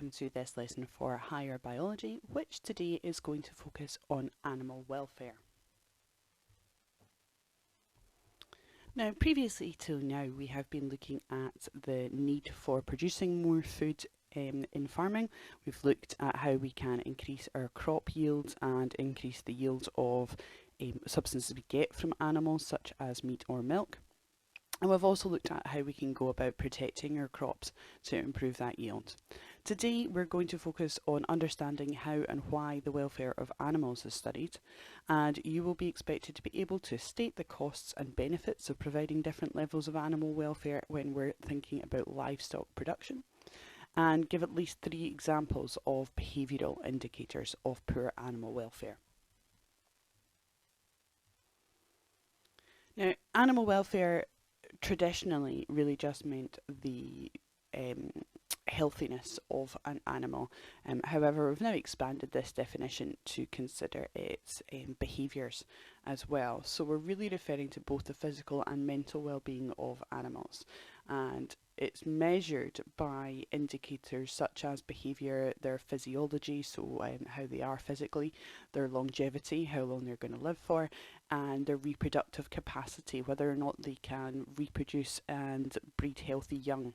welcome to this lesson for higher biology, which today is going to focus on animal welfare. Now, previously till now, we have been looking at the need for producing more food in farming. We've looked at how we can increase our crop yields and increase the yields of substances we get from animals, such as meat or milk. And we've also looked at how we can go about protecting our crops to improve that yield. Today we're going to focus on understanding how and why the welfare of animals is studied, and you will be expected to be able to state the costs and benefits of providing different levels of animal welfare when we're thinking about livestock production, and give at least 3 examples of behavioural indicators of poor animal welfare. Now, animal welfare traditionally really just meant the healthiness of an animal. However, we've now expanded this definition to consider its behaviours as well. So we're really referring to both the physical and mental well-being of animals, and it's measured by indicators such as behaviour, their physiology, so how they are physically, their longevity, how long they're going to live for, and their reproductive capacity, whether or not they can reproduce and breed healthy young.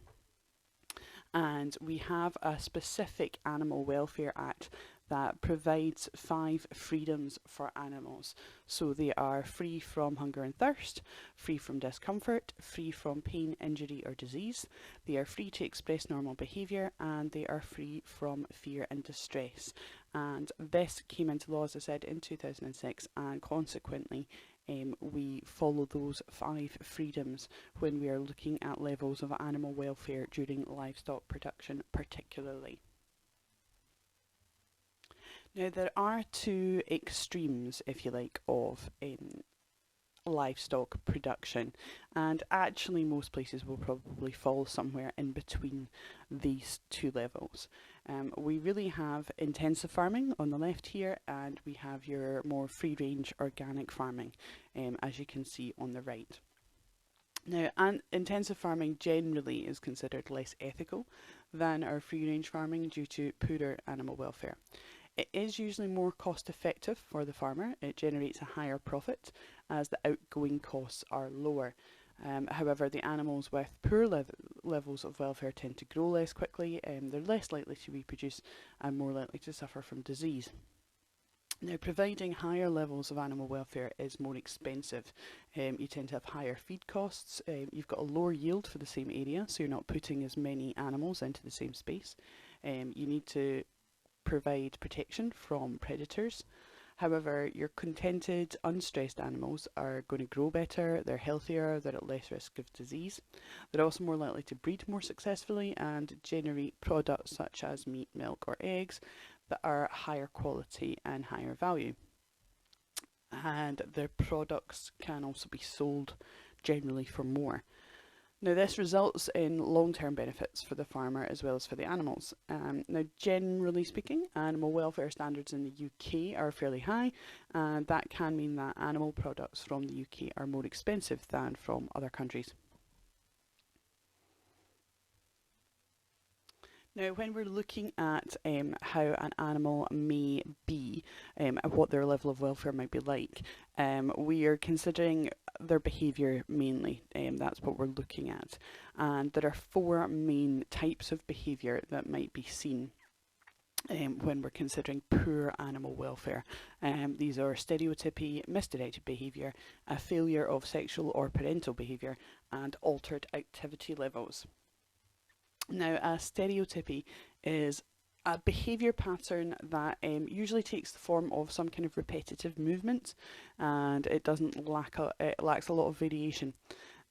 And we have a specific Animal Welfare Act that provides 5 freedoms for animals. So they are free from hunger and thirst, free from discomfort, free from pain, injury or disease. They are free to express normal behaviour, and they are free from fear and distress. And this came into law, as I said, in 2006, and consequently we follow those 5 freedoms when we are looking at levels of animal welfare during livestock production particularly. Now, there are 2 extremes, if you like, of livestock production, and actually most places will probably fall somewhere in between these 2 levels. We really have intensive farming on the left here, and we have your more free-range organic farming, as you can see on the right. Now, intensive farming generally is considered less ethical than our free-range farming due to poorer animal welfare. It is usually more cost effective for the farmer. It generates a higher profit as the outgoing costs are lower. However, the animals with poor levels of welfare tend to grow less quickly, they're less likely to reproduce and more likely to suffer from disease. Now, providing higher levels of animal welfare is more expensive. You tend to have higher feed costs, you've got a lower yield for the same area, so you're not putting as many animals into the same space. You need to provide protection from predators. However, your contented, unstressed animals are going to grow better, they're healthier, they're at less risk of disease. They're also more likely to breed more successfully and generate products such as meat, milk or eggs that are higher quality and higher value. And their products can also be sold generally for more. Now, this results in long-term benefits for the farmer as well as for the animals. Now, generally speaking, animal welfare standards in the UK are fairly high, and that can mean that animal products from the UK are more expensive than from other countries. Now, when we're looking at how an animal may be, what their level of welfare might be like, we are considering their behaviour mainly. That's what we're looking at. And there are 4 main types of behaviour that might be seen when we're considering poor animal welfare. These are stereotypi, misdirected behaviour, a failure of sexual or parental behaviour, and altered activity levels. Now, a stereotypi is a behaviour pattern that usually takes the form of some kind of repetitive movement, and it lacks a lot of variation.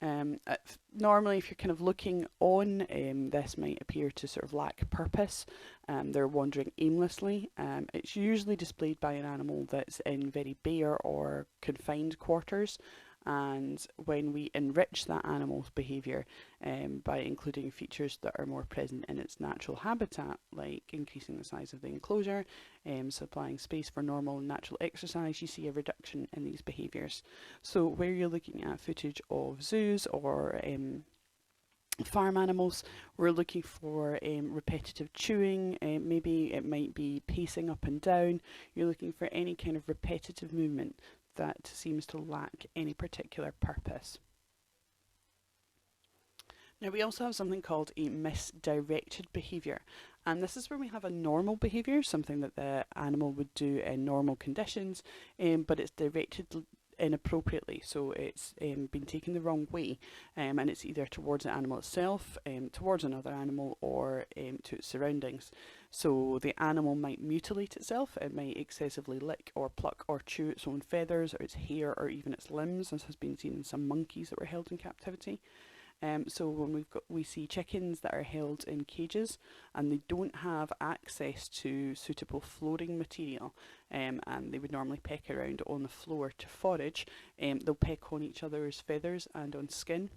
Normally, if you're kind of looking on, this might appear to sort of lack purpose. They're wandering aimlessly. It's usually displayed by an animal that's in very bare or confined quarters. And when we enrich that animal's behaviour by including features that are more present in its natural habitat, like increasing the size of the enclosure, supplying space for normal and natural exercise, you see a reduction in these behaviours. So where you're looking at footage of zoos or Farm animals, we're looking for repetitive chewing, maybe it might be pacing up and down. You're looking for any kind of repetitive movement that seems to lack any particular purpose. Now, we also have something called a misdirected behaviour, and this is where we have a normal behaviour, something that the animal would do in normal conditions, but it's directed inappropriately, so it's been taken the wrong way, and it's either towards the animal itself, towards another animal, or to its surroundings. So the animal might mutilate itself, it might excessively lick or pluck or chew its own feathers or its hair or even its limbs, as has been seen in some monkeys that were held in captivity. So when we see chickens that are held in cages and they don't have access to suitable flooring material, and they would normally peck around on the floor to forage, they'll peck on each other's feathers and on skin.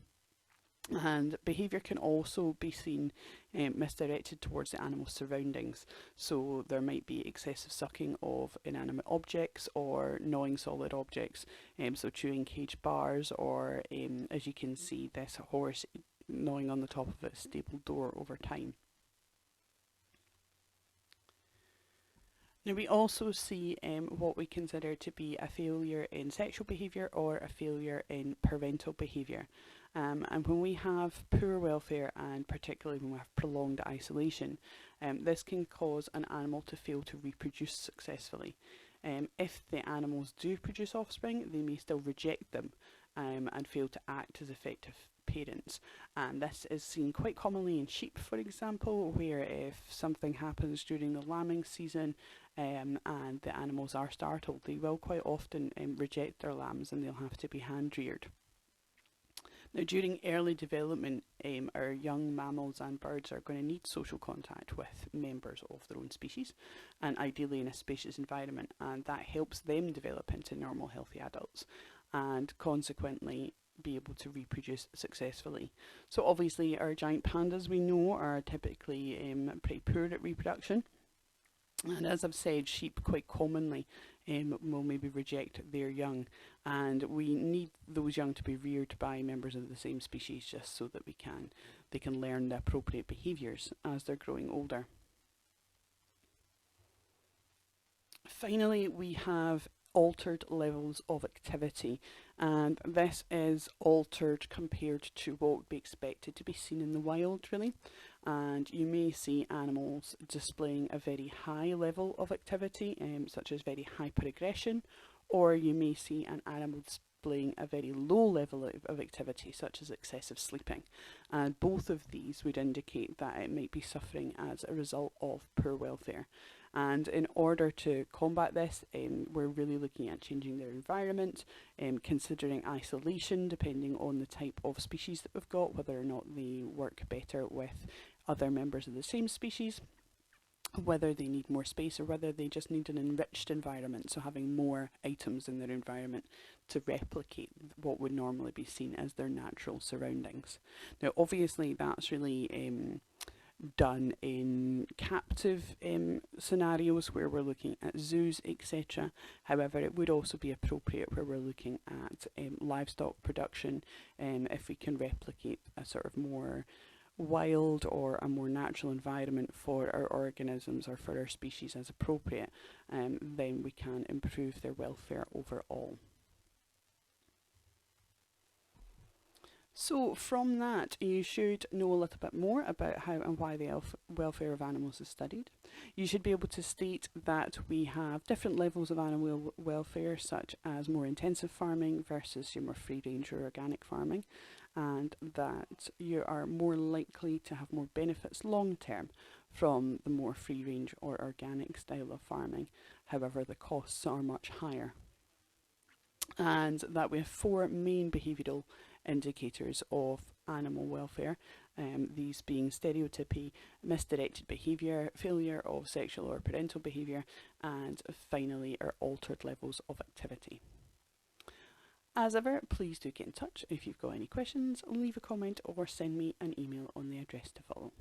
And behaviour can also be seen misdirected towards the animal's surroundings. So there might be excessive sucking of inanimate objects or gnawing solid objects, so chewing cage bars, or as you can see, this horse gnawing on the top of its stable door over time. Now, we also see what we consider to be a failure in sexual behaviour or a failure in parental behaviour. And when we have poor welfare, and particularly when we have prolonged isolation, this can cause an animal to fail to reproduce successfully. If the animals do produce offspring, they may still reject them and fail to act as effective parents. And this is seen quite commonly in sheep, for example, where if something happens during the lambing season and the animals are startled, they will quite often reject their lambs and they'll have to be hand reared. Now, during early development, our young mammals and birds are going to need social contact with members of their own species, and ideally in a spacious environment, and that helps them develop into normal, healthy adults, and consequently be able to reproduce successfully. So obviously our giant pandas, we know, are typically pretty poor at reproduction. And as I've said, sheep quite commonly will maybe reject their young, and we need those young to be reared by members of the same species just so that they can learn the appropriate behaviours as they're growing older. Finally, we have altered levels of activity, and this is altered compared to what would be expected to be seen in the wild, really. And you may see animals displaying a very high level of activity, such as very hyperaggression, or you may see an animal displaying a very low level of activity, such as excessive sleeping. And both of these would indicate that it might be suffering as a result of poor welfare. And in order to combat this, we're really looking at changing their environment, considering isolation depending on the type of species that we've got, whether or not they work better with other members of the same species, whether they need more space or whether they just need an enriched environment, so having more items in their environment to replicate what would normally be seen as their natural surroundings. Now obviously that's really done in captive scenarios where we're looking at zoos, etc. However, it would also be appropriate where we're looking at livestock production, if we can replicate a sort of more wild or a more natural environment for our organisms or for our species as appropriate, then we can improve their welfare overall. So from that, you should know a little bit more about how and why the welfare of animals is studied. You should be able to state that we have different levels of animal welfare, such as more intensive farming versus your more free-range or organic farming, and that you are more likely to have more benefits long-term from the more free-range or organic style of farming. However, the costs are much higher. And that we have 4 main behavioural indicators of animal welfare, these being stereotypi, misdirected behaviour, failure of sexual or parental behaviour, and finally our altered levels of activity. As ever, please do get in touch if you've got any questions, leave a comment or send me an email on the address to follow.